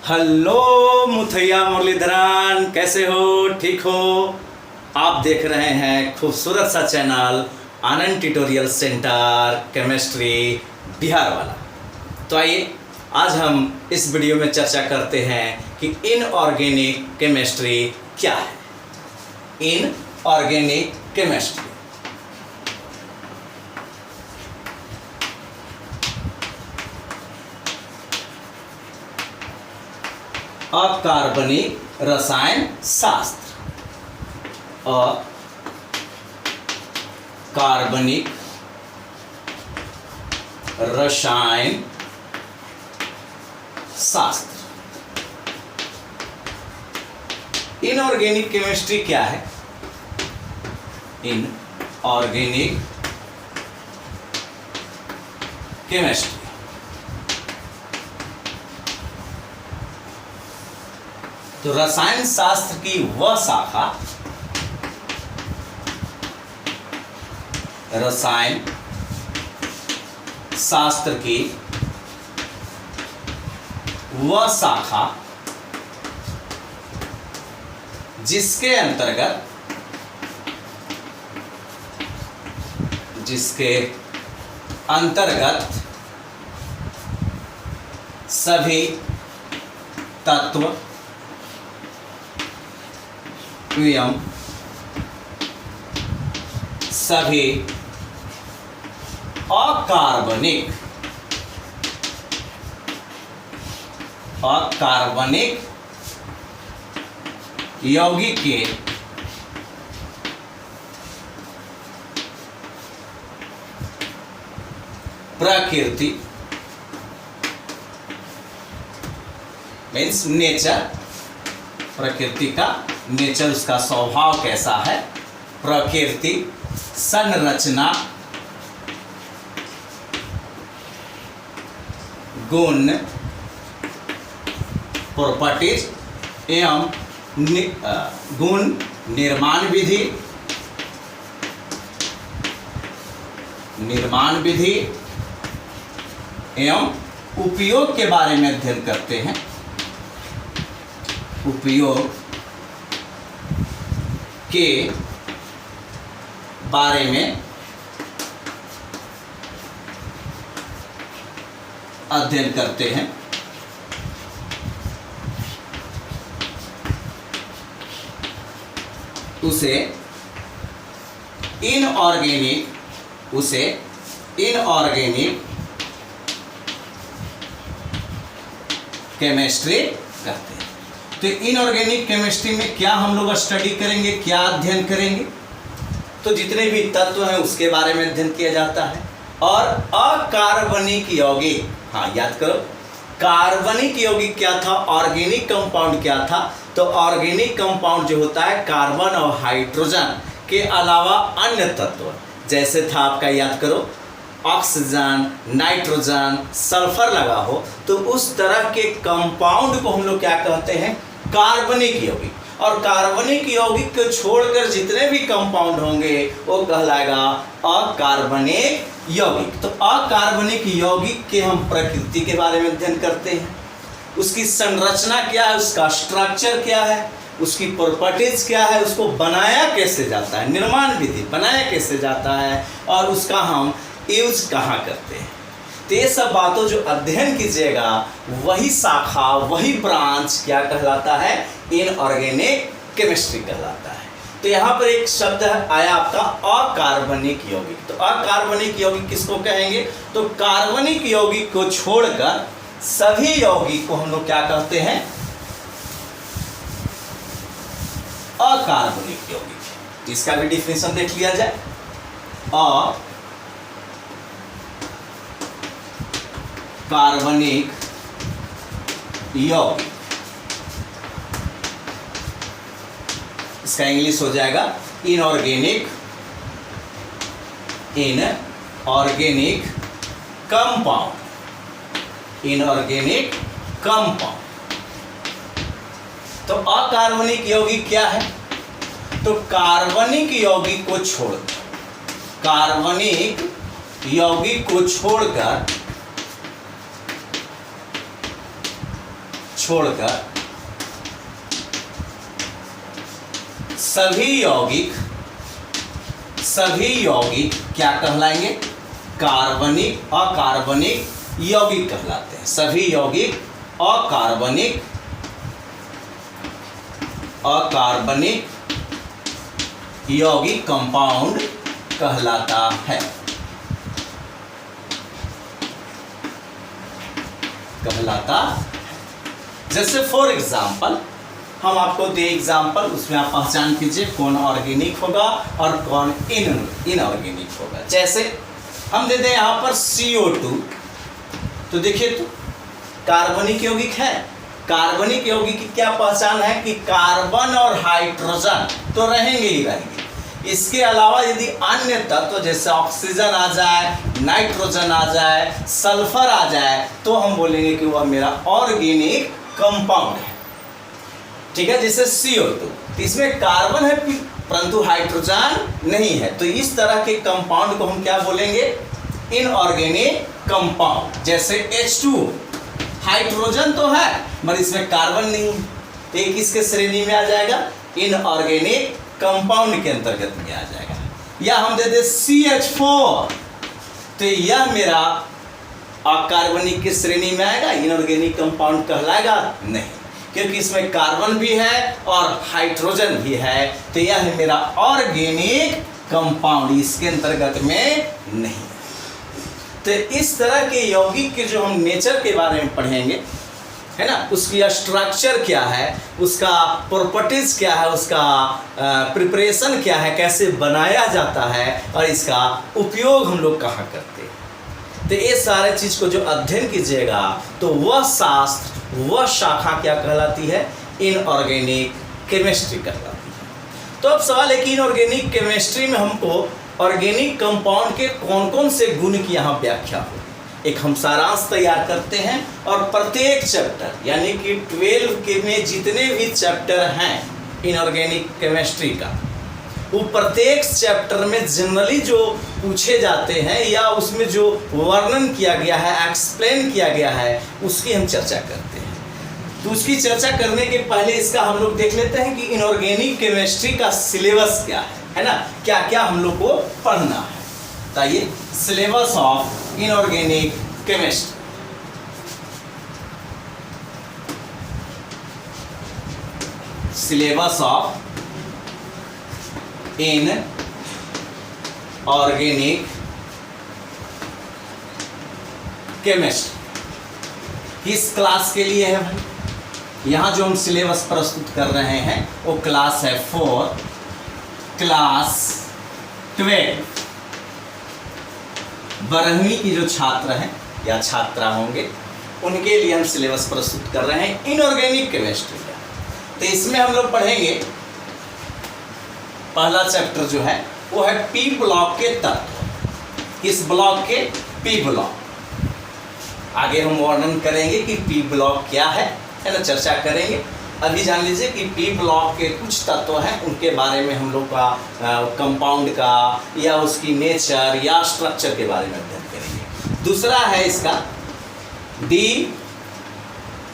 Hello Muttiah Muraleedharan, कैसे हो? ठीक हो? आप देख रहे हैं खूबसूरत सा चैनल आनंद ट्यूटोरियल सेंटर केमिस्ट्री बिहार वाला। तो आइए आज हम इस वीडियो में चर्चा करते हैं कि इनऑर्गेनिक केमिस्ट्री क्या है। इनऑर्गेनिक केमिस्ट्री अकार्बनिक रसायन शास्त्र। अकार्बनिक रसायन शास्त्र। इनऑर्गेनिक केमिस्ट्री क्या है? इनऑर्गेनिक केमिस्ट्री तो रसायन शास्त्र की वह शाखा, रसायन शास्त्र की वह शाखा जिसके अंतर्गत सभी तत्व एवं सभी अकार्बनिक यौगिक के प्रकृति मीन्स नेचर, प्रकृति का नेचर, उसका स्वभाव कैसा है, प्रकृति, संरचना, गुण, प्रॉपर्टीज एवं गुण, निर्माण विधि एवं उपयोग के बारे में अध्ययन करते हैं। उपयोग के बारे में अध्ययन करते हैं। उसे इनऑर्गेनिक केमिस्ट्री कहते हैं। तो इनऑर्गेनिक केमिस्ट्री में क्या हम लोग स्टडी करेंगे, क्या अध्ययन करेंगे? तो जितने भी तत्व हैं उसके बारे में अध्ययन किया जाता है। और अकार्बनिक यौगिक, हाँ याद करो, कार्बनिक यौगिक क्या था, ऑर्गेनिक कंपाउंड क्या था? तो ऑर्गेनिक कंपाउंड जो होता है कार्बन और हाइड्रोजन के अलावा अन्य तत्व, जैसे था आपका, याद करो, ऑक्सीजन, नाइट्रोजन, सल्फर लगा हो, तो उस तरह के कंपाउंड को हम लोग क्या कहते हैं? कार्बनिक यौगिक। और कार्बनिक यौगिक को छोड़कर जितने भी कंपाउंड होंगे वो कहलाएगा अकार्बनिक यौगिक। तो अकार्बनिक यौगिक के हम प्रकृति के बारे में अध्ययन करते हैं, उसकी संरचना क्या है, उसका स्ट्रक्चर क्या है, उसकी प्रॉपर्टीज क्या है, उसको बनाया कैसे जाता है, निर्माण विधि, बनाया कैसे जाता है, और उसका हम यूज कहाँ करते हैं। तो ये सब बातों जो अध्ययन कीजिएगा वही शाखा, वही ब्रांच क्या कहलाता है? इनऑर्गेनिक केमिस्ट्री कहलाता है। तो यहाँ पर एक शब्द आया आपका अकार्बनिक यौगिक। तो अकार्बनिक यौगिक किसको कहेंगे? तो कार्बनिक यौगिक को छोड़कर सभी यौगिक को हम लोग क्या कहते हैं? अकार्बनिक यौगिक। इसका भी डिफिनेशन देख लिया जाए। कार्बनिक यौगिक, इसका इंग्लिश हो जाएगा इनऑर्गेनिक कंपाउंड। तो अकार्बनिक यौगिक क्या है? तो कार्बनिक यौगिक को छोड़कर सभी यौगिक क्या कहलाएंगे? कार्बनिक अकार्बनिक यौगिक कहलाते हैं। सभी यौगिक अकार्बनिक यौगिक कंपाउंड कहलाता है। जैसे फॉर एग्जाम्पल हम आपको दे एग्जाम्पल, उसमें आप पहचान कीजिए कौन ऑर्गेनिक होगा और कौन इनऑर्गेनिक होगा। जैसे हम दे दें यहाँ पर CO2, तो देखिए तो कार्बनिक यौगिक है। कार्बनिक यौगिक की क्या पहचान है कि कार्बन और हाइड्रोजन तो रहेंगे ही रहेंगे। इसके अलावा यदि अन्य तत्व जैसे ऑक्सीजन आ जाए, नाइट्रोजन आ जाए, सल्फर आ जाए, तो हम बोलेंगे कि वह मेरा ऑर्गेनिक कंपाउंड है। ठीक है, जैसे CO2 इसमें कार्बन है परंतु हाइड्रोजन नहीं है, तो इस तरह के कंपाउंड को हम क्या बोलेंगे? Inorganic compound. जैसे H2 हाइड्रोजन तो है मगर इसमें कार्बन नहीं है, तो ये किसके श्रेणी में आ जाएगा? इनऑर्गेनिक कंपाउंड के अंतर्गत में आ जाएगा। या हम दे दे CH4, तो यह मेरा अकार्बनिक की श्रेणी में आएगा, इनऑर्गेनिक कंपाउंड कहलाएगा नहीं, क्योंकि इसमें कार्बन भी है और हाइड्रोजन भी है, तो यह मेरा ऑर्गेनिक कंपाउंड इसके अंतर्गत में नहीं। तो इस तरह के यौगिक के जो हम नेचर के बारे में पढ़ेंगे, है ना, उसकी स्ट्रक्चर क्या है, उसका प्रॉपर्टीज क्या है, उसका प्रिपरेशन क्या है, कैसे बनाया जाता है और इसका उपयोग हम लोग कहाँ करते हैं, तो ये सारे चीज़ को जो अध्ययन कीजिएगा तो वह शास्त्र, वह शाखा क्या कहलाती है? इनऑर्गेनिक केमिस्ट्री कहलाती है। तो अब सवाल है कि इनऑर्गेनिक केमिस्ट्री में हमको ऑर्गेनिक कंपाउंड के कौन कौन से गुण की यहाँ व्याख्या हो, एक हम सारांश तैयार करते हैं और प्रत्येक चैप्टर यानी कि 12 के में जितने भी चैप्टर हैं इनऑर्गेनिक केमिस्ट्री का, वो प्रत्येक चैप्टर में जनरली जो पूछे जाते हैं या उसमें जो वर्णन किया गया है, एक्सप्लेन किया गया है, उसकी हम चर्चा करते हैं। तो उसकी चर्चा करने के पहले इसका हम लोग देख लेते हैं कि इनऑर्गेनिक केमिस्ट्री का सिलेबस क्या है ना, क्या क्या हम लोग को पढ़ना है। बताइए, syllabus of inorganic chemistry. Syllabus of in organic chemistry किस क्लास के लिए है भाई? यहाँ जो हम सिलेबस प्रस्तुत कर रहे हैं वो क्लास है 4, क्लास 12। 12वीं की जो छात्र हैं या छात्रा होंगे उनके लिए हम सिलेबस प्रस्तुत कर रहे हैं इनऑर्गेनिक केमिस्ट्री का। तो इसमें हम लोग पढ़ेंगे, पहला चैप्टर जो है वो है पी ब्लॉक के तत्व। इस ब्लॉक के पी ब्लॉक, आगे हम वर्णन करेंगे कि पी ब्लॉक क्या है ना, चर्चा करेंगे। अभी जान लीजिए कि पी ब्लॉक के कुछ तत्व हैं, उनके बारे में हम लोग का कंपाउंड का या उसकी नेचर या स्ट्रक्चर के बारे में अध्ययन करेंगे। दूसरा है इसका D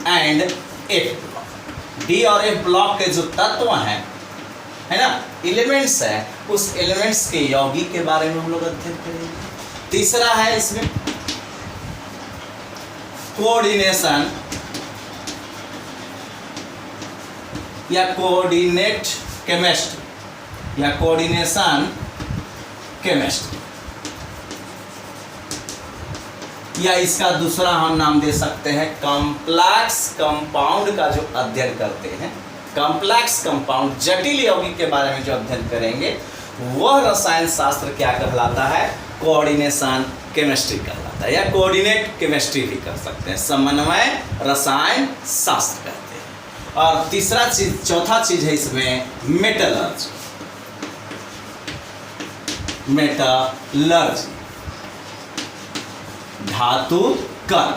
and F block. D और एफ ब्लॉक के जो तत्व हैं, है ना, एलिमेंट्स है, उस एलिमेंट्स के यौगिक के बारे में हम लोग अध्ययन करेंगे। तीसरा है इसमें कोऑर्डिनेशन या कोऑर्डिनेट केमिस्ट्री या कोऑर्डिनेशन केमिस्ट्री, या इसका दूसरा हम नाम दे सकते हैं कॉम्प्लेक्स कंपाउंड का जो अध्ययन करते हैं। कॉम्प्लेक्स कंपाउंड, जटिल यौगिक के बारे में जो अध्ययन करेंगे वह रसायन शास्त्र क्या कहलाता है? कोऑर्डिनेशन केमिस्ट्री कहलाता है, या कोऑर्डिनेट केमिस्ट्री भी कर सकते हैं, समन्वय रसायन शास्त्र कहते हैं। और तीसरा चीज, चौथा चीज है इसमें मेटलर्जी। मेटलर्जी धातु कर्म,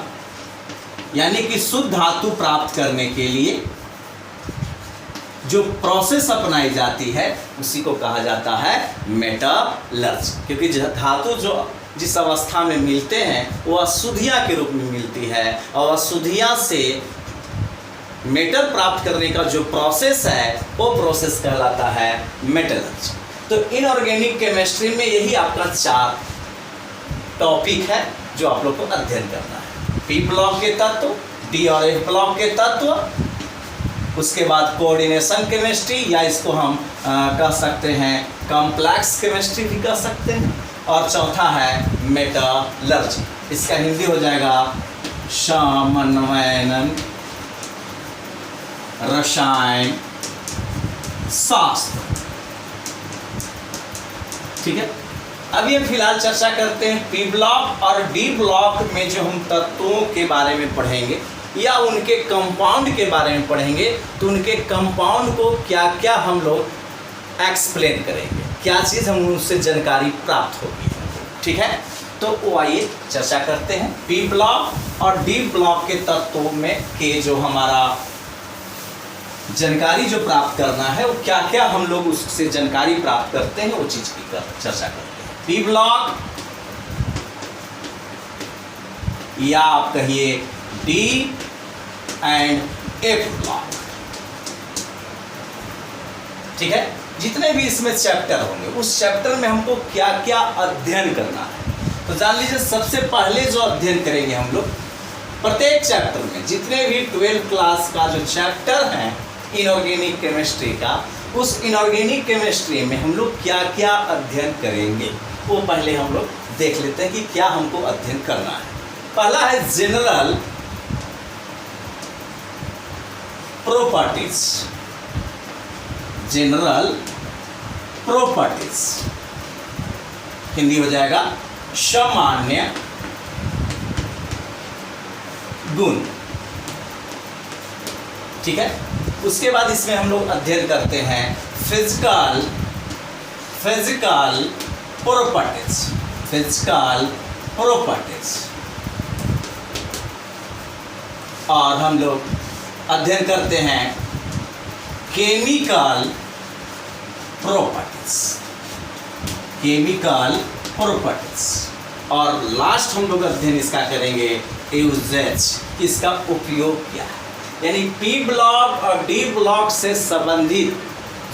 यानी कि शुद्ध धातु प्राप्त करने के लिए जो प्रोसेस अपनाई जाती है उसी को कहा जाता है मेटलर्जी। क्योंकि धातु जो जिस अवस्था में मिलते हैं वो अशुद्धियाँ के रूप में मिलती है और अशुद्धियाँ से मेटल प्राप्त करने का जो प्रोसेस है वो प्रोसेस कहलाता है मेटलर्जी। तो इनऑर्गेनिक केमिस्ट्री में यही आपका 4 टॉपिक है जो आप लोग को अध्ययन करना है। पी ब्लॉक के तत्व, डी और एफ ब्लॉक के तत्व, उसके बाद कोऑर्डिनेशन केमिस्ट्री या इसको हम कह सकते हैं कॉम्प्लेक्स केमिस्ट्री भी कह सकते हैं, और चौथा है मेटलर्जी। इसका हिंदी हो जाएगा समन्वयन रसायन शास्त्र। ठीक है, अभी हम फिलहाल चर्चा करते हैं पी ब्लॉक और डी ब्लॉक में जो हम तत्वों के बारे में पढ़ेंगे या उनके कंपाउंड के बारे में पढ़ेंगे, तो उनके कंपाउंड को क्या क्या हम लोग एक्सप्लेन करेंगे, क्या चीज़ हम उससे जानकारी प्राप्त होगी। ठीक है, तो वो आइए चर्चा करते हैं। पी ब्लॉक और डी ब्लॉक के तत्वों में के जो हमारा जानकारी जो प्राप्त करना है, वो क्या क्या हम लोग उससे जानकारी प्राप्त करते हैं, वो चीज़ की चर्चा करते हैं। पी ब्लॉक या आप कहिए डी एंड एफ ब्लॉक। ठीक है, जितने भी इसमें चैप्टर होंगे उस चैप्टर में हमको क्या क्या अध्ययन करना है, तो जान लीजिए सबसे पहले जो अध्ययन करेंगे हम लोग प्रत्येक चैप्टर में, जितने भी 12th क्लास का जो चैप्टर है इनऑर्गेनिक केमिस्ट्री का, उस इनऑर्गेनिक केमिस्ट्री में हम लोग क्या क्या अध्ययन करेंगे वो पहले हम लोग देख लेते हैं कि क्या हमको अध्ययन करना है। पहला है general properties. General properties Hindi हो जाएगा सामान्य गुण। ठीक है, उसके बाद इसमें हम लोग अध्ययन करते हैं फिजिकल प्रॉपर्टीज। फिजिकल प्रॉपर्टीज, और हम लोग अध्ययन करते हैं केमिकल प्रॉपर्टीज। केमिकल प्रॉपर्टीज, और लास्ट हम लोग अध्ययन इसका करेंगे यूजेज, इसका उपयोग क्या है। यानी पी ब्लॉक और डी ब्लॉक से संबंधित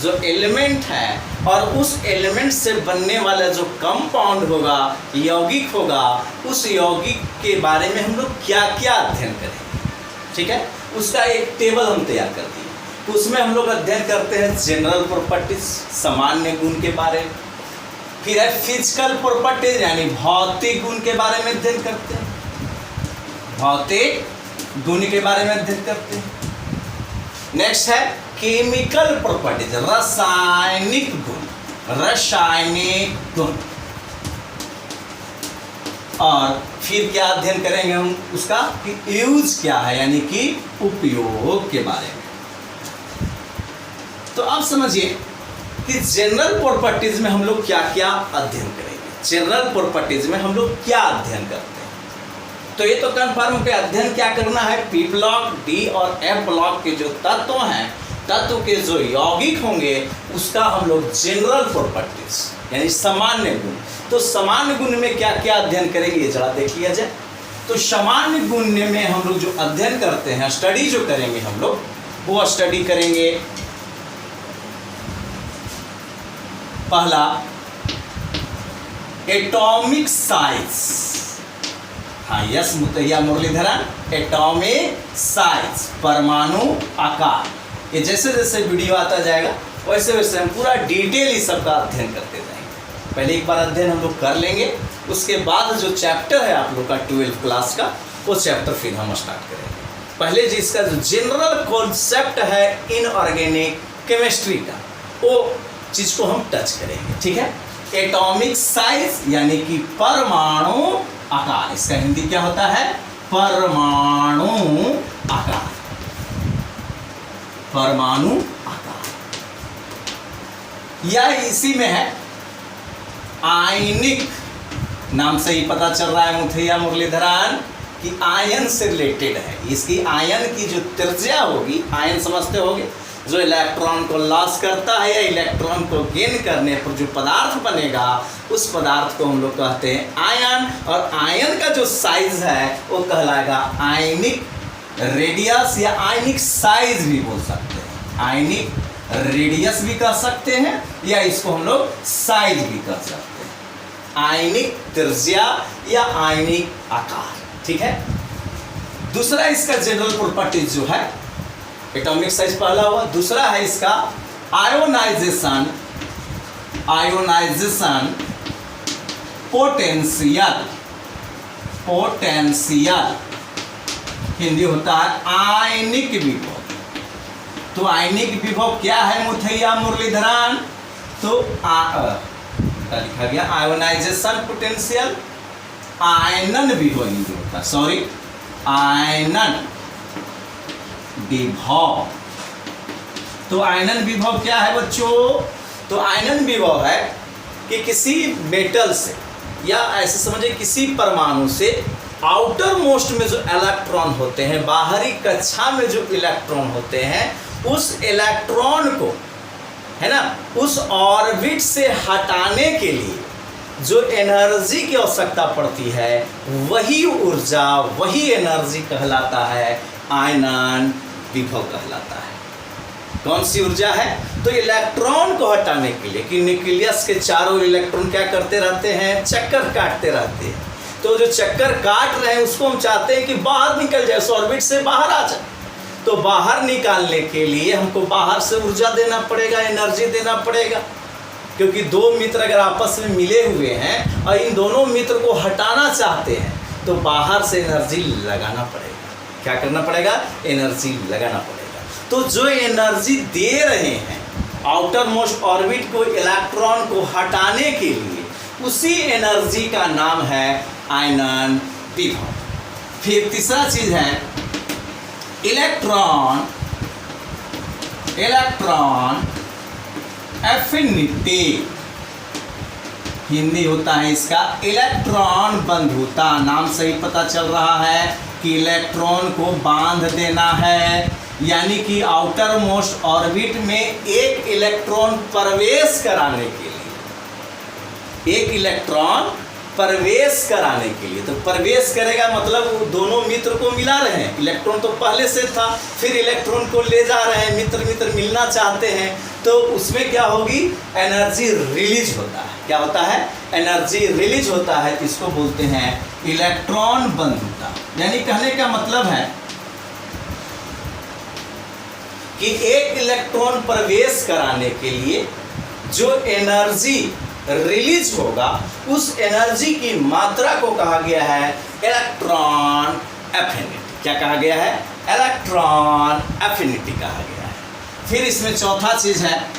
जो एलिमेंट है और उस एलिमेंट से बनने वाला जो कंपाउंड होगा, यौगिक होगा, उस यौगिक के बारे में हम लोग क्या क्या अध्ययन करेंगे। ठीक है, उसका एक टेबल हम तैयार कर दिए, तो उसमें हम लोग अध्ययन करते हैं जनरल प्रॉपर्टीज, सामान्य गुण के बारे में। फिर है फिजिकल प्रॉपर्टीज यानी भौतिक गुण के बारे में अध्ययन करते हैं, भौतिक गुण के बारे में अध्ययन करते हैं। नेक्स्ट है केमिकल प्रॉपर्टीज, रासायनिक गुण, रासायनिक गुण। और फिर क्या अध्ययन करेंगे हम उसका कि यूज क्या है, यानी कि उपयोग के बारे में। तो आप समझिए कि जनरल प्रॉपर्टीज में हम लोग क्या क्या अध्ययन करेंगे। जनरल प्रॉपर्टीज में हम लोग क्या अध्ययन करते हैं, तो ये तो कन्फर्म पे अध्ययन क्या करना है, पी ब्लॉक, डी और एफ ब्लॉक के जो तत्व हैं, तत्व के जो यौगिक होंगे उसका हम लोग जनरल प्रॉपर्टीज यानी सामान्य गुण। तो सामान्य गुण में क्या क्या अध्ययन करेंगे ये जरा देख लिया जाए। तो सामान्य गुण में हम लोग जो अध्ययन करते हैं, स्टडी जो करेंगे हम लोग, वो स्टडी करेंगे पहला एटॉमिक साइज। हाँ yes Muttiah Muralitharan, atomic size परमाणु आकार। ये जैसे जैसे वीडियो आता जाएगा वैसे वैसे हम पूरा डिटेल इस सब का अध्ययन करते जाएंगे। पहले एक बार अध्ययन हम लोग कर लेंगे, उसके बाद जो चैप्टर है आप लोग का 12th क्लास का, वो चैप्टर फिर हम स्टार्ट करेंगे। पहले जिसका जो जनरल कॉन्सेप्ट है इनऑर्गेनिक केमिस्ट्री का, वो चीज़ को हम टच करेंगे। ठीक है, एटॉमिक साइज यानी कि परमाणु आकार। इसका हिंदी क्या होता है, परमाणु आकार। परमाणु आकार या इसी में है आयनिक, नाम से ही पता चल रहा है मुथैया मुरलीधरन कि आयन से रिलेटेड है। इसकी आयन की जो त्रिज्या होगी, आयन समझते होगे, जो इलेक्ट्रॉन को लॉस करता है या इलेक्ट्रॉन को गेन करने पर जो पदार्थ बनेगा, उस पदार्थ को हम लोग कहते हैं आयन। और आयन का जो साइज है वो कहलाएगा आयनिक रेडियस या आयनिक साइज भी बोल सकते हैं। आयनिक रेडियस भी कह सकते हैं या इसको हम लोग साइज भी कह सकते हैं। आयनिक त्रिज्या या आयनिक आकार, ठीक है। दूसरा इसका जनरल प्रॉपर्टीज जो है, एटॉमिक साइज पहला हुआ, दूसरा है इसका ionization. Ionization potential. Potential Hindi होता है आयनिक विभव। तो आयनिक विभव क्या है मुथैया मुरलीधरन? तो लिखा गया आयोनाइजेशन पोटेंशियल, आयनन विभव हिंदी होता है, सॉरी आयनन विभव। तो आयनन विभव क्या है बच्चों? तो आयनन विभव है कि किसी मेटल से या ऐसे समझे किसी परमाणु से आउटर मोस्ट में जो इलेक्ट्रॉन होते हैं, बाहरी कक्षा में जो इलेक्ट्रॉन होते हैं, उस इलेक्ट्रॉन को, है ना, उस ऑर्बिट से हटाने के लिए जो एनर्जी की आवश्यकता पड़ती है, वही ऊर्जा, वही एनर्जी कहलाता है आयनन विभव कहलाता है। कौन सी ऊर्जा है? तो इलेक्ट्रॉन को हटाने के लिए, कि न्यूक्लियस के चारों इलेक्ट्रॉन क्या करते रहते हैं? चक्कर काटते रहते हैं। तो जो चक्कर काट रहे हैं उसको हम चाहते हैं कि बाहर निकल जाए, ऑर्बिट से बाहर आ जाए। तो बाहर निकालने के लिए हमको बाहर से ऊर्जा देना पड़ेगा, एनर्जी देना पड़ेगा। क्योंकि दो मित्र अगर आपस में मिले हुए हैं और इन दोनों मित्र को हटाना चाहते हैं तो बाहर से एनर्जी लगाना पड़ेगा। क्या करना पड़ेगा? एनर्जी लगाना पड़ेगा। तो जो एनर्जी दे रहे हैं आउटर मोस्ट ऑर्बिट को, इलेक्ट्रॉन को हटाने के लिए, उसी एनर्जी का नाम है आयनन विभव। फिर तीसरा चीज है इलेक्ट्रॉन। इलेक्ट्रॉन एफिनिटी हिंदी होता है इसका इलेक्ट्रॉन बंधुता। नाम से ही पता चल रहा है कि इलेक्ट्रॉन को बांध देना है, यानी कि आउटर मोस्ट ऑर्बिट में एक इलेक्ट्रॉन प्रवेश कराने के लिए, एक इलेक्ट्रॉन प्रवेश कराने के लिए, तो प्रवेश करेगा मतलब दोनों मित्र को मिला रहे हैं। इलेक्ट्रॉन तो पहले से था, फिर इलेक्ट्रॉन को ले जा रहे हैं, मित्र मित्र मिलना चाहते हैं, तो उसमें क्या होगी? एनर्जी रिलीज होता है। क्या होता है? एनर्जी रिलीज होता है। इसको बोलते हैं इलेक्ट्रॉन बंधुता। यानी कहने का मतलब है कि एक इलेक्ट्रॉन प्रवेश कराने के लिए जो एनर्जी रिलीज होगा, उस एनर्जी की मात्रा को कहा गया है इलेक्ट्रॉन एफिनिटी। क्या कहा गया है? इलेक्ट्रॉन एफिनिटी कहा गया है। फिर इसमें चौथा चीज है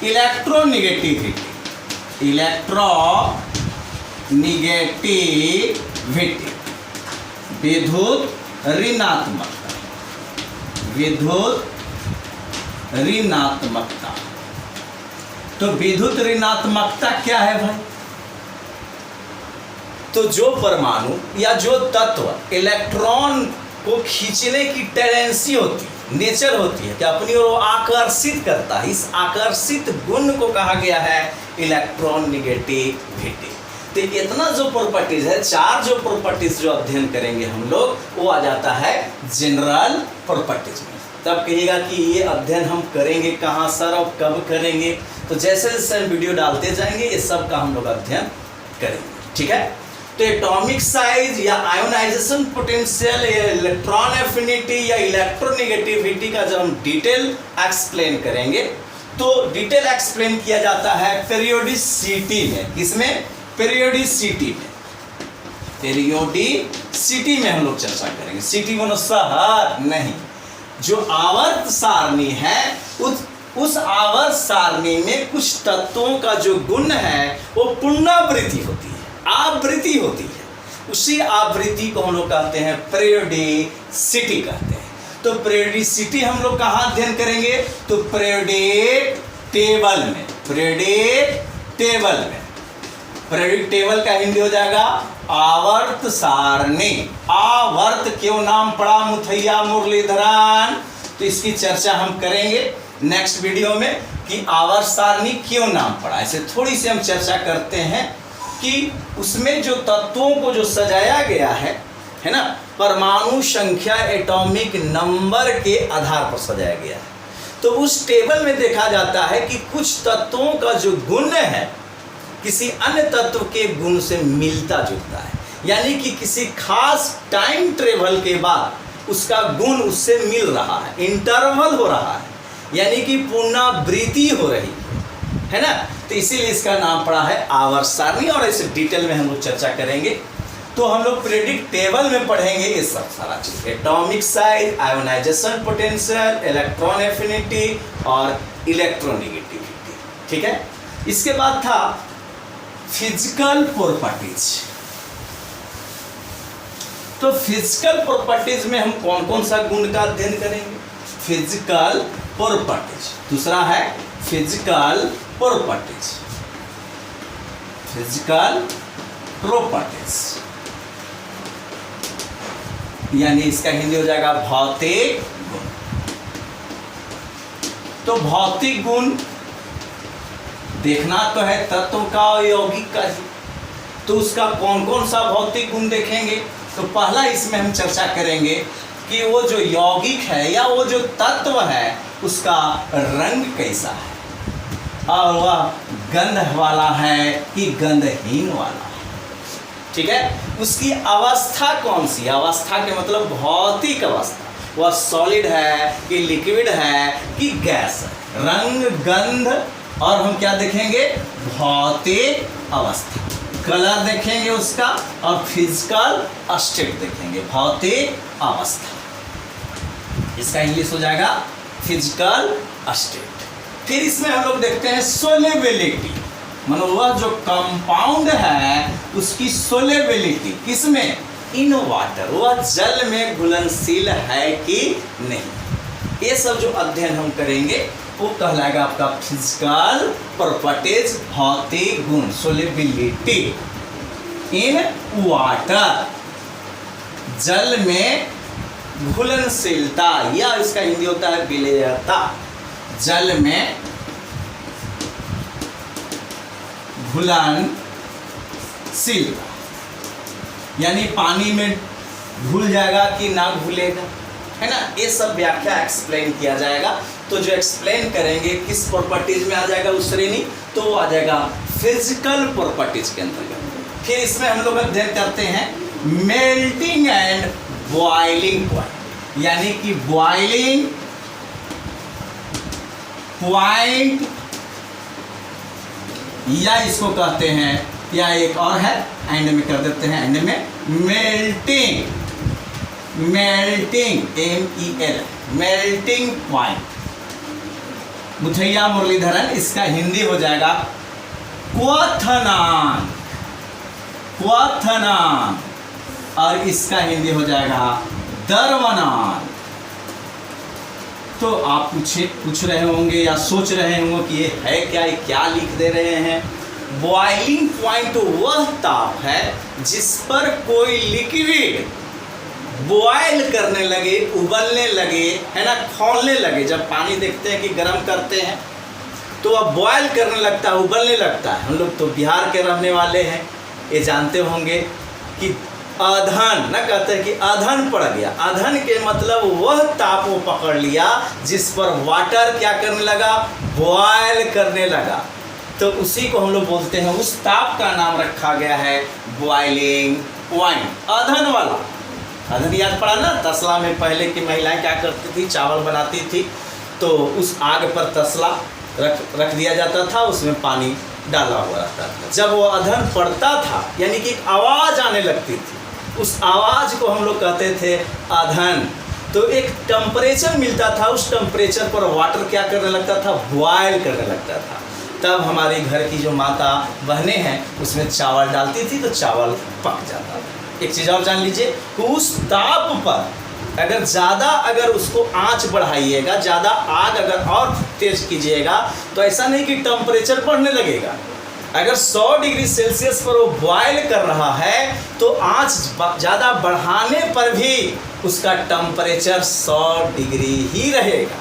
इलेक्ट्रोनिगेटिविटी। इलेक्ट्रोनिगेटिविटी विद्युत ऋणात्मकता। विद्युत ऋणात्मकता। तो विद्युत ऋणात्मकता क्या है भाई? तो जो परमाणु या जो तत्व इलेक्ट्रॉन को खींचने की टेंडेंसी होती है, नेचर होती है कि अपनी ओर आकर्षित करता है, इस आकर्षित गुण को कहा गया है इलेक्ट्रॉन निगेटिविटी। तो इतना जो प्रॉपर्टीज है, चार जो प्रॉपर्टीज जो अध्ययन करेंगे हम लोग, वो आ जाता है जनरल प्रॉपर्टीज में। तब कहिएगा कि ये अध्ययन हम करेंगे कहाँ सर और कब करेंगे? तो जैसे जैसे हम वीडियो डालते जाएंगे ये सब का हम लोग अध्ययन करेंगे, ठीक है। तो एटॉमिक साइज या आयोनाइजेशन पोटेंशियल या इलेक्ट्रॉन एफिनिटी या इलेक्ट्रोनिगेटिविटी का जब हम डिटेल एक्सप्लेन करेंगे, तो डिटेल एक्सप्लेन किया जाता है पीरियोडिसिटी में। किसमें? पीरियोडिसिटी में। पीरियोडिसिटी में हम लोग चर्चा करेंगे। सिटी मानो शहर नहीं, जो आवर्त सारणी है उस आवर्त सारणी में कुछ तत्वों का जो गुण है वो पुनरावृत्ति होती है, आवृत्ति होती है। उसी आवृत्ति को हम लोग कहते हैं पीरियोडिसिटी कहते हैं। तो पीरियोडिसिटी हम लोग कहाँ अध्ययन करेंगे? तो पीरियोडिक टेबल में। पीरियोडिक टेबल में। पीरियोडिक टेबल का हिंदी हो जाएगा आवर्त सारणी। आवर्त क्यों नाम पड़ा मुथैया मुरलीधरन? तो इसकी चर्चा हम करेंगे नेक्स्ट वीडियो में कि आवर्त सारणी क्यों नाम पड़ा। ऐसे थोड़ी सी हम चर्चा करते हैं कि उसमें जो तत्वों को जो सजाया गया है ना, परमाणु संख्या एटॉमिक नंबर के आधार पर सजाया गया है। तो उस टेबल में देखा जाता है कि कुछ तत्वों का जो गुण है किसी अन्य तत्व के गुण से मिलता जुलता है, यानी कि किसी खास टाइम ट्रेवल के बाद उसका गुण उससे मिल रहा है, इंटरवल हो रहा है, यानी कि पुनरावृत्ति हो रही है ना। तो इसीलिए इसका नाम पड़ा है आवर्त सारणी, और इसे डिटेल में हम लोग चर्चा करेंगे। तो हम लोग प्रेडिक्ट टेबल में पढ़ेंगे ये सब सारा चीज, atomic size, ionization potential, electron affinity और इलेक्ट्रोनेगेटिविटी। ठीक है, इसके बाद था फिजिकल प्रॉपर्टीज। तो फिजिकल प्रॉपर्टीज में हम कौन कौन सा गुण का अध्ययन करेंगे? Physical properties. दूसरा है फिजिकल प्रॉपर्टीज, फिजिकल प्रॉपर्टीज यानी इसका हिंदी हो जाएगा भौतिक गुण। तो भौतिक गुण देखना तो है तत्व का और यौगिक का ही, तो उसका कौन कौन सा भौतिक गुण देखेंगे? तो पहला इसमें हम चर्चा करेंगे कि वो जो यौगिक है या वो जो तत्व है उसका रंग कैसा है, और वह गंध वाला है कि गंधहीन वाला है। ठीक है, उसकी अवस्था कौन सी? अवस्था के मतलब भौतिक अवस्था, वह सॉलिड है कि लिक्विड है कि गैस है। रंग, गंध, और हम क्या देखेंगे? भौतिक अवस्था। कलर देखेंगे उसका, और फिजिकल स्टेट देखेंगे, भौतिक अवस्था। इसका इंग्लिश हो जाएगा फिजिकल स्टेट। फिर इसमें हम लोग देखते हैं सोलेबिलिटी, मतलब वह जो कंपाउंड है उसकी सोलेबिलिटी किसमें? इन वाटर, वह जल में घुलनशील है कि नहीं। ये सब जो अध्ययन हम करेंगे वो कहलाएगा आपका फिजिकल प्रॉपर्टीज, भौतिक गुण, सोलेबिलिटी इन वाटर, जल में घुलनशीलता, या इसका हिंदी होता है विलेयता, जल में घुलनशीलता, यानी पानी में घुल जाएगा कि ना घुलेगा, है ना। ये सब व्याख्या एक्सप्लेन किया जाएगा। तो जो एक्सप्लेन करेंगे किस प्रॉपर्टीज में आ जाएगा उस श्रेणी, तो वो आ जाएगा फिजिकल प्रॉपर्टीज के अंतर्गत। फिर इसमें हम लोग अध्ययन करते हैं मेल्टिंग एंड बॉइलिंग पॉइंट, यानी कि बॉइलिंग पॉइंट, या इसको कहते हैं, या एक और है एंड में कर देते हैं, एंड में melting, melting MEL, melting point. Muthiah Muralitharan, इसका हिंदी हो जाएगा क्वथनांक, क्वथनांक, और इसका हिंदी हो जाएगा द्रवनांक। तो आप पूछ रहे होंगे या सोच रहे होंगे कि ये है क्या, ये क्या लिख दे रहे हैं? बॉइलिंग पॉइंट वह ताप है जिस पर कोई लिक्विड बॉयल करने लगे, उबलने लगे, है ना, खौलने लगे। जब पानी देखते हैं कि गर्म करते हैं तो वह बॉयल करने लगता है, उबलने लगता है। हम लोग तो बिहार के रहने वाले हैं, ये जानते होंगे कि अधन ना कहते हैं कि अधन पड़ गया। अधन के मतलब वह ताप वो पकड़ लिया जिस पर वाटर क्या करने लगा? बॉयल करने लगा। तो उसी को हम लोग बोलते हैं, उस ताप का नाम रखा गया है बॉइलिंग पॉइंट, अधन वाला। अधन याद पड़ा ना, तसला में पहले की महिलाएं क्या करती थी? चावल बनाती थी तो उस आग पर तसला रख दिया जाता था, उसमें पानी डाला हुआ रहता था। जब वो अधन पड़ता था यानी कि एक आवाज़ आने लगती थी, उस आवाज़ को हम लोग कहते थे अधन। तो एक टेम्परेचर मिलता था, उस टेम्परेचर पर वाटर क्या करने लगता था? बॉयल करने लगता था। तब हमारे घर की जो माता बहनें हैं उसमें चावल डालती थी तो चावल पक जाता था। एक चीज़ और जान लीजिए कि उस ताप पर अगर उसको आंच बढ़ाइएगा, ज़्यादा आग अगर और तेज कीजिएगा तो ऐसा नहीं कि टेम्परेचर बढ़ने लगेगा। अगर 100 डिग्री सेल्सियस पर वो बॉयल कर रहा है तो आंच ज़्यादा बढ़ाने पर भी उसका टेम्परेचर 100 डिग्री ही रहेगा।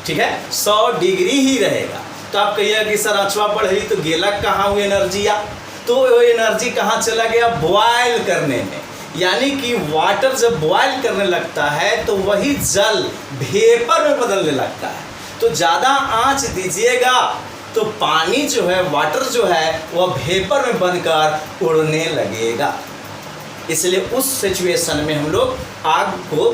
ठीक है, 100 डिग्री ही रहेगा। तो आप कहिएगा कि सर आंचवा बढ़ रही तो गेला कहाँ हुई एनर्जी? या तो वो एनर्जी कहाँ चला गया? बॉयल करने में। यानी कि वाटर जब बॉयल करने लगता है तो वही जल वेपर में बदलने लगता है। तो ज़्यादा आंच दीजिएगा तो पानी जो है, वाटर जो है, वह वेपर में बनकर उड़ने लगेगा। इसलिए उस सिचुएशन में हम लोग आग को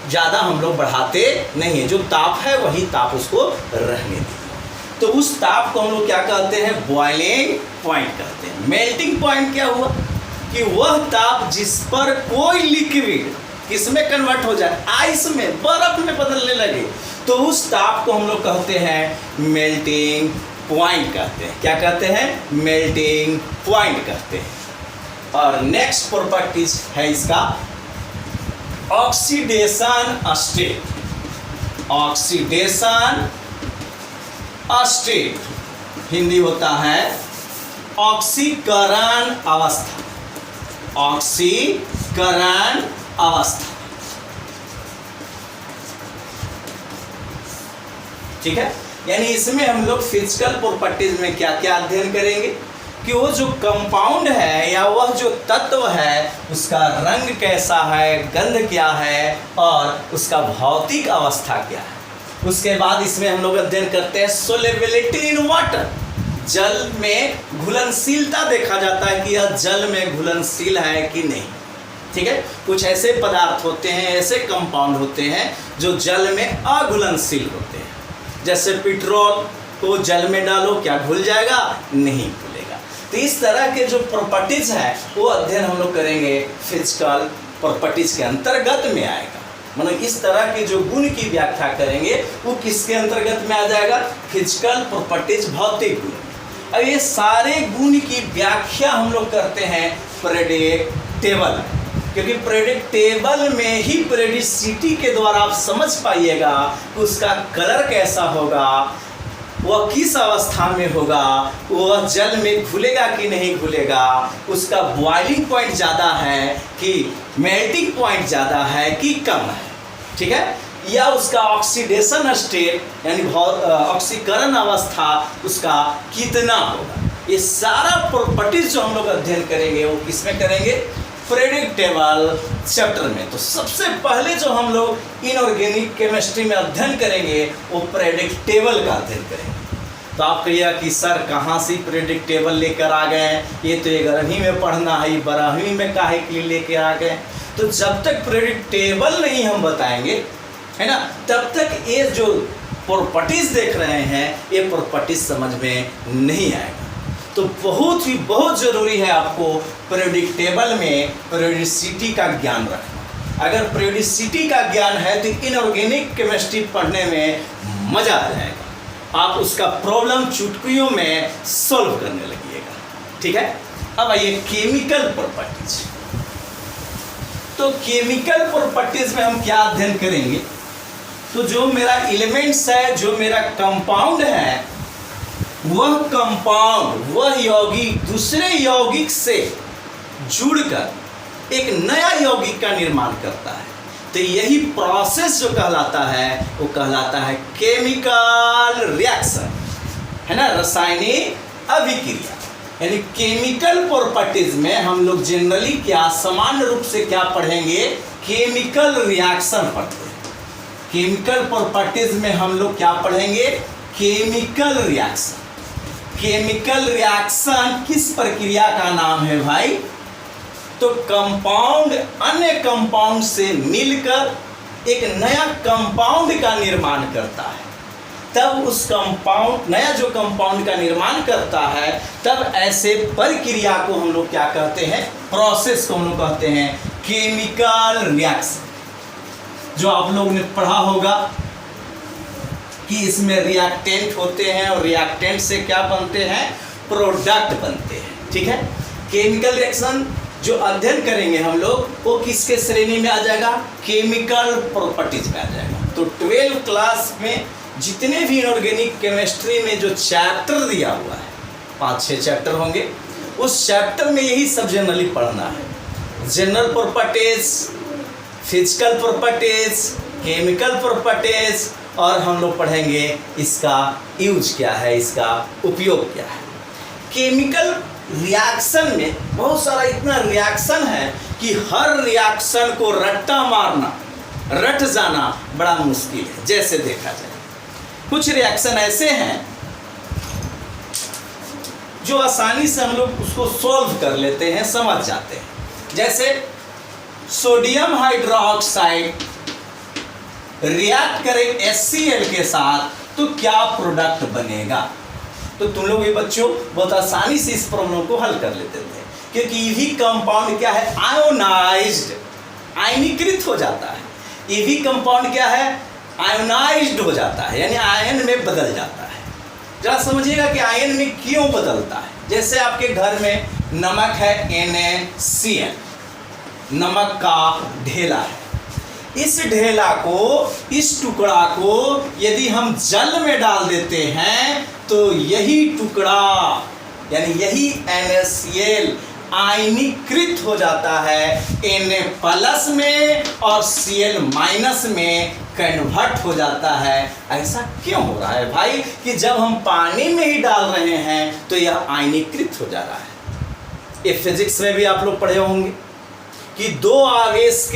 ज़्यादा हम लोग बढ़ाते नहीं हैं, जो ताप है वही ताप उसको रहने दें। तो उस ताप को हम लोग क्या कहते हैं? बॉइलिंग पॉइंट कहते हैं। मेल्टिंग पॉइंट क्या हुआ कि वह ताप जिस पर कोई लिक्विड किसमें कन्वर्ट हो जाए, आइस में, बर्फ में बदलने लगे, तो उस ताप को हम लोग कहते हैं मेल्टिंग पॉइंट कहते हैं। क्या कहते हैं? मेल्टिंग पॉइंट कहते हैं। और नेक्स्ट प्रॉपर्टीज है इसका oxidation state. Oxidation state Hindi होता है ऑक्सीकरण अवस्था। ऑक्सीकरण अवस्था, ठीक है। यानी इसमें हम लोग फिजिकल प्रॉपर्टीज में क्या क्या अध्ययन करेंगे कि वो जो कंपाउंड है या वह जो तत्व है उसका रंग कैसा है, गंध क्या है और उसका भौतिक अवस्था क्या है। उसके बाद इसमें हम लोग अध्ययन करते हैं सोलेबिलिटी इन वाटर। जल में घुलनशीलता देखा जाता है कि यह जल में घुलनशील है कि नहीं, ठीक है। कुछ ऐसे पदार्थ होते हैं, ऐसे कंपाउंड होते हैं जो जल में अघुलनशील होते हैं। जैसे पेट्रोल को जल में डालो, क्या घुल जाएगा? नहीं घुलेगा। तो इस तरह के जो प्रॉपर्टीज है वो अध्ययन हम लोग करेंगे, फिजिकल प्रॉपर्टीज के अंतर्गत में आएगा। मतलब इस तरह के जो गुण की व्याख्या करेंगे वो किसके अंतर्गत में आ जाएगा? फिजिकल प्रॉपर्टीज, भौतिक गुण। अब ये सारे गुण की व्याख्या हम लोग करते हैं प्रेडिक्टेबल, क्योंकि प्रेडिक्टेबल में ही पेरियोडिसिटी के द्वारा आप समझ पाइएगा कि उसका कलर कैसा होगा, वह किस अवस्था में होगा, वह जल में घुलेगा कि नहीं घुलेगा, उसका बॉइलिंग पॉइंट ज़्यादा है कि मेल्टिंग पॉइंट ज़्यादा है कि कम है, ठीक है, या उसका ऑक्सीडेशन स्टेट यानी ऑक्सीकरण अवस्था उसका कितना होगा। ये सारा प्रॉपर्टीज जो हम लोग अध्ययन करेंगे वो किसमें करेंगे? प्रेडिक्टेबल चैप्टर में। तो सबसे पहले जो हम लोग इनऑर्गेनिक केमिस्ट्री में अध्ययन करेंगे वो प्रेडिक्टेबल का अध्ययन करेंगे। तो आप कहिएगा कि सर कहाँ से प्रेडिक्टेबल लेकर आ गए हैं, ये तो 11वीं में पढ़ना है, 12वीं में काहे के लिए लेकर आ गए। तो जब तक प्रेडिक्टेबल नहीं हम बताएंगे, है ना, तब तक ये जो प्रॉपर्टीज देख रहे हैं ये प्रॉपर्टीज समझ में नहीं आएगा। तो बहुत ज़रूरी है आपको प्रेडिक्टेबल में पेरियोडिसिटी का ज्ञान रखना। अगर पेरियोडिसिटी का ज्ञान है तो इनऑर्गेनिक केमिस्ट्री पढ़ने में मज़ा आ जाएगा। आप उसका प्रॉब्लम चुटकियों में सॉल्व करने लगिएगा, ठीक है। अब आइए केमिकल प्रॉपर्टीज। तो केमिकल प्रॉपर्टीज में हम क्या अध्ययन करेंगे? तो जो मेरा एलिमेंट्स है, जो मेरा कंपाउंड है, वह कंपाउंड, वह यौगिक दूसरे यौगिक से जुड़कर एक नया यौगिक का निर्माण करता है। तो यही प्रोसेस जो कहलाता है वो कहलाता है केमिकल रिएक्शन, है ना, रासायनिक अभिक्रिया। यानी केमिकल प्रॉपर्टीज में हम लोग जनरली क्या, सामान्य रूप से क्या पढ़ेंगे? केमिकल रिएक्शन पढ़ते हैं। केमिकल प्रॉपर्टीज में हम लोग क्या पढ़ेंगे? Chemical reaction. केमिकल रिएक्शन किस प्रक्रिया का नाम है भाई? तो कंपाउंड अन्य कंपाउंड से मिलकर एक नया कंपाउंड का निर्माण करता है। तब उस कंपाउंड, नया जो कंपाउंड का निर्माण करता है, तब ऐसे प्रक्रिया को हम लोग क्या कहते हैं? प्रोसेस को हम लोग कहते हैं केमिकल रिएक्शन। जो आप लोगों ने पढ़ा होगा कि इसमें रिएक्टेंट होते हैं और रिएक्टेंट से क्या बनते हैं? प्रोडक्ट बनते हैं, ठीक है। केमिकल रिएक्शन जो अध्ययन करेंगे हम लोग वो किसके श्रेणी में आ जाएगा? केमिकल प्रॉपर्टीज में आ जाएगा। तो 12th क्लास में जितने भी इनऑर्गेनिक केमिस्ट्री में जो चैप्टर दिया हुआ है, 5-6 चैप्टर होंगे, उस चैप्टर में यही सब जनरली पढ़ना है। General properties, physical properties, chemical properties, और हम लोग पढ़ेंगे इसका यूज क्या है, इसका उपयोग क्या है। केमिकल रिएक्शन में बहुत सारा इतना रिएक्शन है कि हर रिएक्शन को रट्टा मारना, रट जाना बड़ा मुश्किल है। जैसे देखा जाए कुछ रिएक्शन ऐसे हैं जो आसानी से हम लोग उसको सॉल्व कर लेते हैं, समझ जाते हैं। जैसे सोडियम हाइड्रोक्साइड रिएक्ट करे HCl के साथ तो क्या प्रोडक्ट बनेगा। तो तुम लोग ये बच्चों बहुत आसानी से इस प्रॉब्लम को हल कर लेते थे, क्योंकि ईवी कंपाउंड क्या है, आयोनाइज्ड, आयनीकृत हो जाता है। ईवी कंपाउंड क्या है, आयोनाइज्ड हो जाता है, यानी आयन में बदल जाता है। जरा समझिएगा कि आयन में क्यों बदलता है। जैसे आपके घर में नमक है NaCl, नमक का ढेला है। इस ढेला को, इस टुकड़ा को यदि हम जल में डाल देते हैं तो यही टुकड़ा यानी यही NaCl आयनीकृत हो जाता है Na+ में और Cl- में कन्वर्ट हो जाता है। ऐसा क्यों हो रहा है भाई कि जब हम पानी में ही डाल रहे हैं तो यह आयनीकृत हो जा रहा है। ये फिजिक्स में भी आप लोग पढ़े होंगे कि दो आवेश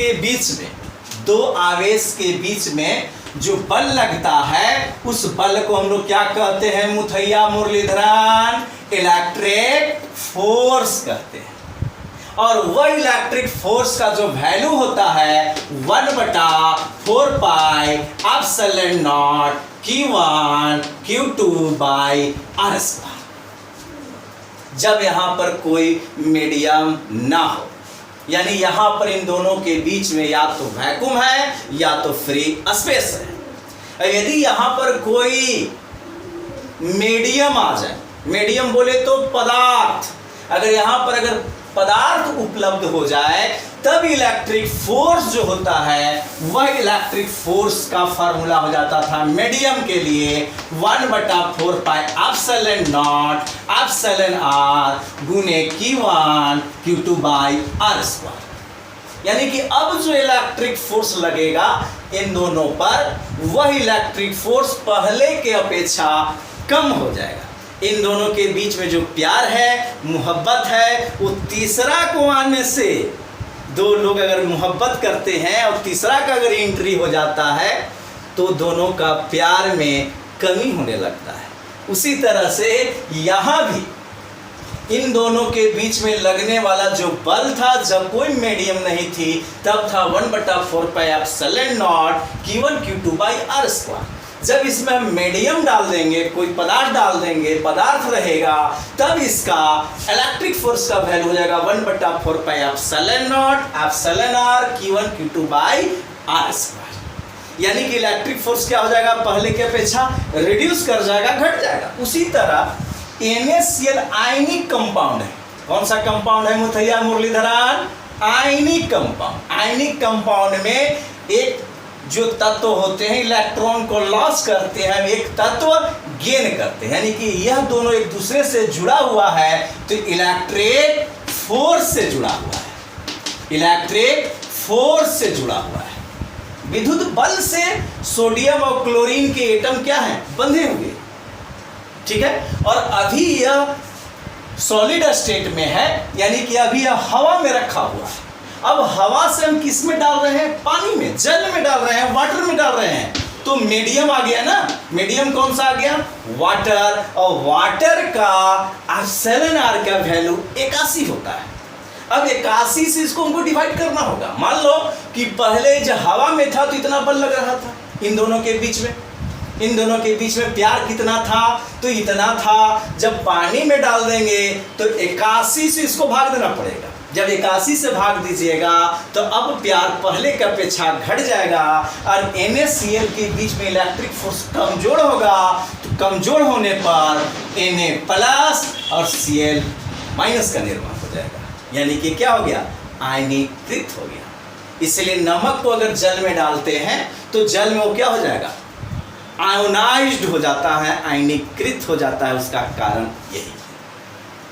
के बीच में जो बल लगता है उस बल को हम लोग क्या कहते हैं मुथैया मुरलीधरन, इलेक्ट्रिक फोर्स कहते हैं। और वह इलेक्ट्रिक फोर्स का जो वैल्यू होता है 1/4 pi epsilon not Q1 Q2/r²। जब यहां पर कोई मीडियम ना हो, यानी यहां पर इन दोनों के बीच में या तो वैक्यूम है या तो फ्री स्पेस है। यदि यहां पर कोई मीडियम आ जाए, मीडियम बोले तो पदार्थ, अगर यहां पर अगर पदार्थ उपलब्ध हो जाए तब इलेक्ट्रिक फोर्स जो होता है वह इलेक्ट्रिक फोर्स का फार्मूला हो जाता था मीडियम के लिए 1/4 pi epsilon not epsilon r गुने Q1 Q2/r²। यानी कि अब जो इलेक्ट्रिक फोर्स लगेगा इन दोनों पर वह इलेक्ट्रिक फोर्स पहले के अपेक्षा कम हो जाएगा। इन दोनों के बीच में जो प्यार है, मोहब्बत है, वो तीसरा को आने से, दो लोग अगर मोहब्बत करते हैं और तीसरा का अगर एंट्री हो जाता है तो दोनों का प्यार में कमी होने लगता है। उसी तरह से यहाँ भी इन दोनों के बीच में लगने वाला जो बल था जब कोई मीडियम नहीं थी तब था 1/4 pi epsilon not Q1 Q2/r²। जब इसमें हम मीडियम डाल देंगे, कोई पदार्थ डाल देंगे, पदार्थ रहेगा, तब इसका इलेक्ट्रिक फोर्स का वैल्यू हो जाएगा 1/4 pi epsilon not epsilon r Q1 Q2/r²। यानी कि इलेक्ट्रिक फोर्स क्या हो जाएगा, पहले की अपेक्षा रिड्यूस कर जाएगा, घट जाएगा। उसी तरह NaCl आयनिक कंपाउंड है। कौन सा कंपाउंड है मुथैया मुरलीधरन? आयनिक कंपाउंड। आयनिक कंपाउंड में एक जो तत्व होते हैं इलेक्ट्रॉन को लॉस करते हैं, एक तत्व गेन करते हैं, यानी कि यह दोनों एक दूसरे से जुड़ा हुआ है तो इलेक्ट्रिक फोर्स से जुड़ा हुआ है, इलेक्ट्रिक फोर्स से जुड़ा हुआ है। विद्युत बल से सोडियम और क्लोरीन के एटम क्या हैं, बंधे हुए, ठीक है। और अभी यह सॉलिड स्टेट में है, यानी कि अभी यह हवा में रखा हुआ है। अब हवा से हम किस में डाल रहे हैं, पानी में, जल में डाल रहे हैं, वाटर में डाल रहे हैं, तो मीडियम आ गया ना। मीडियम कौन सा आ गया, वाटर। और वाटर का एप्सिलॉन r का वैल्यू 81 होता है। अब 81 से इसको हमको डिवाइड करना होगा। मान लो कि पहले जब हवा में था तो इतना बल लग रहा था इन दोनों के बीच में, इन दोनों के बीच में प्यार कितना था, तो इतना था। जब पानी में डाल देंगे तो 81 से इसको भाग देना पड़ेगा। जब 81 से भाग दीजिएगा तो अब प्यार पहले की अपेक्षा घट जाएगा और NaCl के बीच में इलेक्ट्रिक फोर्स कमजोर होगा। तो कमजोर होने पर Na+ और Cl- का निर्माण हो जाएगा, यानी कि क्या हो गया, आयनीकृत हो गया। इसलिए नमक को अगर जल में डालते हैं तो जल में वो क्या हो जाएगा, आयोनाइज्ड हो जाता है, आयनीकृत हो जाता है। उसका कारण यही,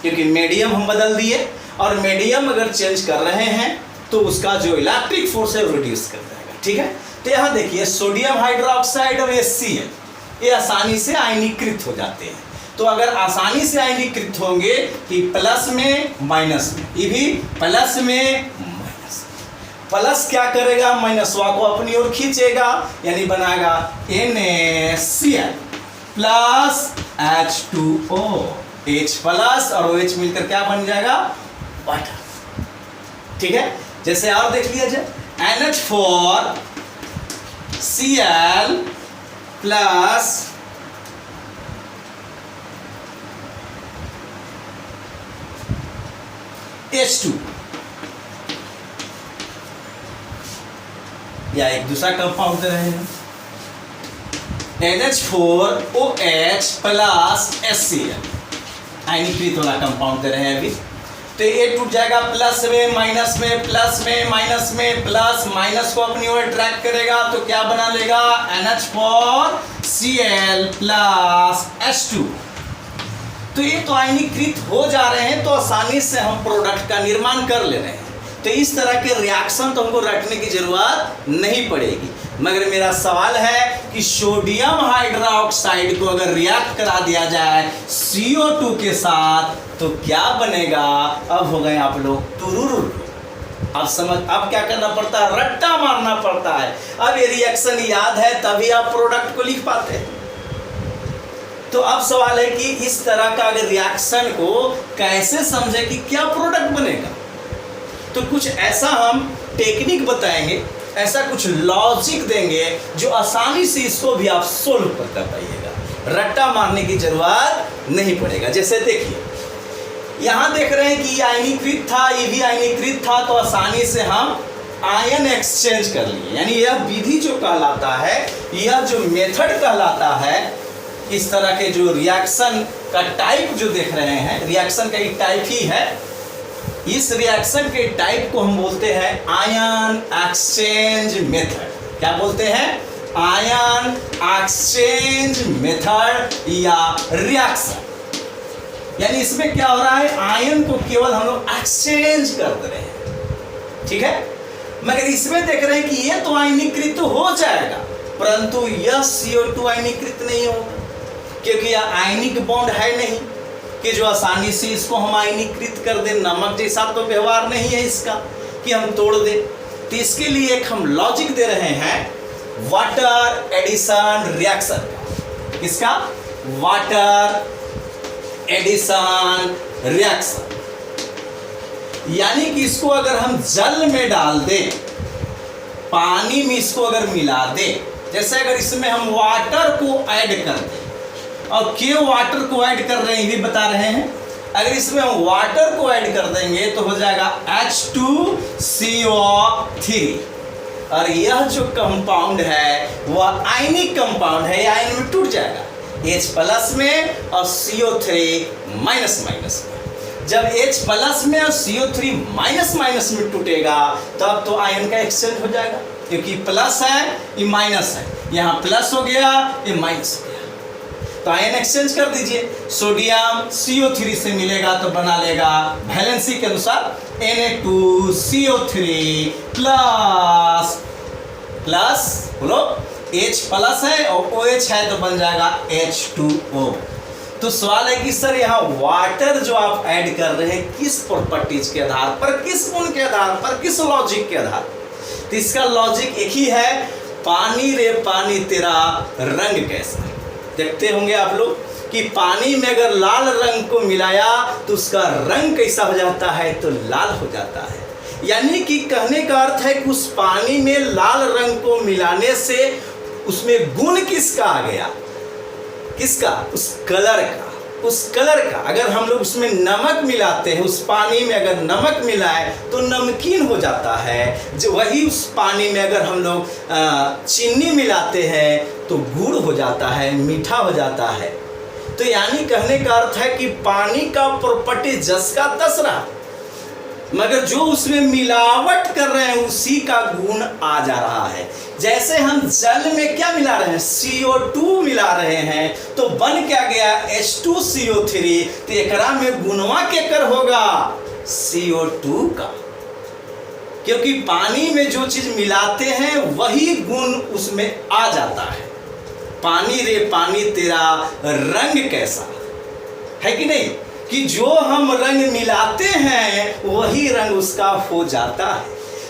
क्योंकि मीडियम हम बदल दिए और मीडियम अगर चेंज कर रहे हैं तो उसका जो इलेक्ट्रिक फोर्स है वो रिड्यूस कर जाएगा, ठीक है। तो यहाँ देखिए सोडियम हाइड्रोक्साइड और HCl ये आसानी से आयनीकृत हो जाते हैं। तो अगर आसानी से आयनीकृत होंगे कि प्लस में माइनस में, ये भी प्लस में माइनस, प्लस क्या करेगा, माइनसवा को अपनी ओर खींचेगा, यानी बनाएगा NaCl plus H2O। H plus और OH मिलकर क्या बन जाएगा, वाटर। ठीक है, जैसे और देख लिया जाए, NH4Cl प्लस H2, या एक दूसरा कंपाउंड दे रहे हैं, NH4OH प्लस HCl, आयनीकृत वाला कंपाउंड दे रहे हैं अभी। तो ये टूट जाएगा प्लस में माइनस में, प्लस में माइनस में, प्लस माइनस को अपनी ओर ट्रैक करेगा तो क्या बना लेगा, NH4Cl प्लस H2। तो ये तो आयनीकृत हो जा रहे हैं, तो आसानी से हम प्रोडक्ट का निर्माण कर ले रहे हैं। तो इस तरह के रिएक्शन तो हमको रखने की जरूरत नहीं पड़ेगी। मगर मेरा सवाल है कि सोडियम हाइड्रोक्साइड को अगर रिएक्ट करा दिया जाए CO2 के साथ तो क्या बनेगा। अब हो गए आप लोग तुरुरु। अब समझ, अब क्या करना पड़ता है, रट्टा मारना पड़ता है। अब ये रिएक्शन याद है तभी आप प्रोडक्ट को लिख पाते हैं। तो अब सवाल है कि इस तरह का अगर रिएक्शन को कैसे समझे कि क्या प्रोडक्ट बनेगा। तो कुछ ऐसा हम टेक्निक बताएंगे, ऐसा कुछ लॉजिक देंगे जो आसानी से इसको भी आप सोल्व कर पाइएगा, रट्टा मारने की जरूरत नहीं पड़ेगा। जैसे देखिए, यहाँ देख रहे हैं कि ये आयनीकृत था, ये भी आयनीकृत था, तो आसानी से हम आयन एक्सचेंज कर लिए। यानी यह विधि जो कहलाता है, यह जो मेथड कहलाता है, इस तरह के जो रिएक्शन का टाइप जो देख रहे हैं, रिएक्शन का एक टाइप ही है। इस रिएक्शन के टाइप को हम बोलते हैं आयन एक्सचेंज मेथड। क्या बोलते हैं, आयन एक्सचेंज मेथड या रिएक्शन। यानी इसमें क्या हो रहा है, आयन को केवल हम लोग एक्सचेंज कर दे रहे हैं। ठीक है, मगर इसमें देख रहे हैं कि ये तो आयनीकृत हो जाएगा, परंतु यह CO2 आयनीकृत नहीं होगा, क्योंकि यह आयनिक बॉन्ड है नहीं कि जो आसानी से इसको हम आयनीकृत कर दें। नमक जैसा तो व्यवहार नहीं है इसका कि हम तोड़ दें। तो इसके लिए एक हम लॉजिक दे रहे हैं वाटर एडिशन रिएक्शन। किसका, वाटर एडिशन रिएक्शन। यानी कि इसको अगर हम जल में डाल दें, पानी में इसको अगर मिला दें, जैसे अगर इसमें हम वाटर को ऐड कर दें, और क्यों वाटर को ऐड कर रहे हैं ये भी बता रहे हैं। अगर इसमें हम वाटर को ऐड कर देंगे तो हो जाएगा H2CO3, और यह जो कंपाउंड है वह आयनिक कंपाउंड है, आयन में टूट जाएगा, H प्लस में और CO3 माइनस माइनस में। जब H प्लस में और CO3 माइनस माइनस में टूटेगा तब तो आयन का एक्सचेंज हो जाएगा, क्योंकि प्लस है ये माइनस है, यहाँ प्लस हो गया ये माइनस हो गया। तो आयन एक्सचेंज कर दीजिए, सोडियम CO3 से मिलेगा तो बना लेगा वैलेंसी के अनुसार Na2CO3 प्लस प्लस बोलो H प्लस है और OH है तो बन जाएगा H2O। तो सवाल है कि सर यहाँ वाटर जो आप ऐड कर रहे हैं किस प्रॉपर्टीज के आधार पर, किस गुण के आधार पर, किस लॉजिक के आधार पर। तो इसका लॉजिक एक ही है, पानी रे पानी तेरा रंग कैसा। देखते होंगे आप लोग कि पानी में अगर लाल रंग को मिलाया तो उसका रंग कैसा हो जाता है, तो लाल हो जाता है। यानी कि कहने का अर्थ है कि उस पानी में लाल रंग को मिलाने से उसमें गुण किसका आ गया, किसका, उस कलर का। उस कलर का अगर हम लोग उसमें नमक मिलाते हैं, उस पानी में अगर नमक मिलाए तो नमकीन हो जाता है। जो वही उस पानी में अगर हम लोग चीनी मिलाते हैं तो गुड़ हो जाता है, मीठा हो जाता है। तो यानी कहने का अर्थ है कि पानी का प्रॉपर्टी जस का तस रहा, मगर जो उसमें मिलावट कर रहे हैं उसी का गुण आ जा रहा है। जैसे हम जल में क्या मिला रहे हैं, CO2 मिला रहे हैं, तो बन क्या गया H2CO3। तो एकरा में गुणवा केकर होगा, CO2 का, क्योंकि पानी में जो चीज मिलाते हैं वही गुण उसमें आ जाता है। पानी रे पानी तेरा रंग कैसा है कि नहीं, कि जो हम रंग मिलाते हैं वही रंग उसका हो जाता है।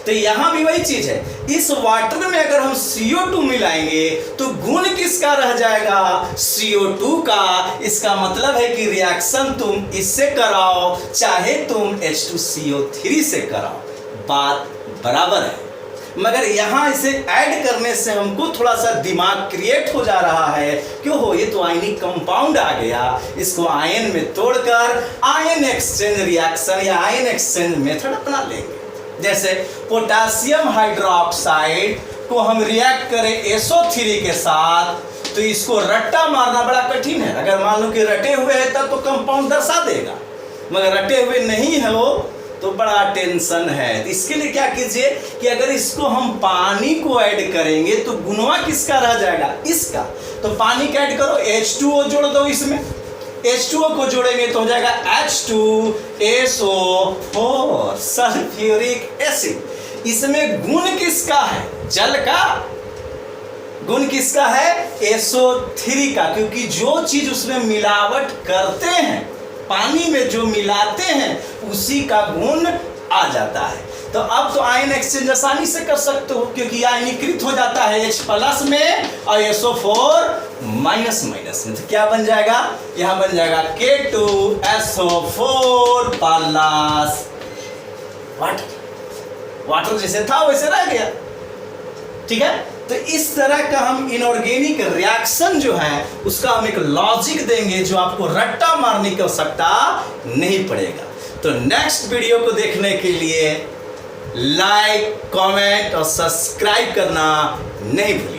तो यहां भी वही चीज है, इस वाटर में अगर हम CO2 मिलाएंगे तो गुण किसका रह जाएगा? CO2 का। इसका मतलब है कि रिएक्शन तुम इससे कराओ चाहे तुम H2CO3 से कराओ, बात बराबर है। मगर यहाँ इसे ऐड करने से हमको थोड़ा सा दिमाग क्रिएट हो जा रहा है, क्यों हो, ये तो आयनिक कंपाउंड आ गया, इसको आयन में तोड़कर आयन एक्सचेंज रिएक्शन या आयन एक्सचेंज मेथड अपना लेंगे। जैसे पोटासियम हाइड्रोक्साइड को हम रिएक्ट करें SO3 के साथ, तो इसको रट्टा मारना बड़ा कठिन है। अगर मान लो कि रटे हुए है तब तो कंपाउंड दर्शा देगा, मगर रटे हुए नहीं है वो तो बड़ा टेंशन है। तो इसके लिए क्या कीजिए कि अगर इसको हम पानी को ऐड करेंगे तो गुणवा किसका रह जाएगा? इसका। तो पानी का ऐड करो, H2O जोड़ दो, इसमें H2O को जोड़ेंगे तो हो जाएगा H2SO4 सल्फ्यूरिक एसिड। इसमें गुण किसका है? जल का। गुण किसका है? SO3 का, क्योंकि जो चीज उसमें मिलावट करते हैं, पानी में जो मिलाते हैं उसी का गुण आ जाता है। तो अब तो आयन एक्सचेंज आसानी से कर सकते हो, क्योंकि आयनीकृत हो जाता है H+ में और SO4 माइनस में। तो क्या बन जाएगा? यहां बन जाएगा K2SO4 प्लस वाटर जैसे था वैसे रह गया। ठीक है, तो इस तरह का हम इनऑर्गेनिक रिएक्शन जो है उसका हम एक लॉजिक देंगे जो आपको रट्टा मारने की आवश्यकता नहीं पड़ेगा। तो नेक्स्ट वीडियो को देखने के लिए लाइक, कमेंट और सब्सक्राइब करना नहीं भूलिए।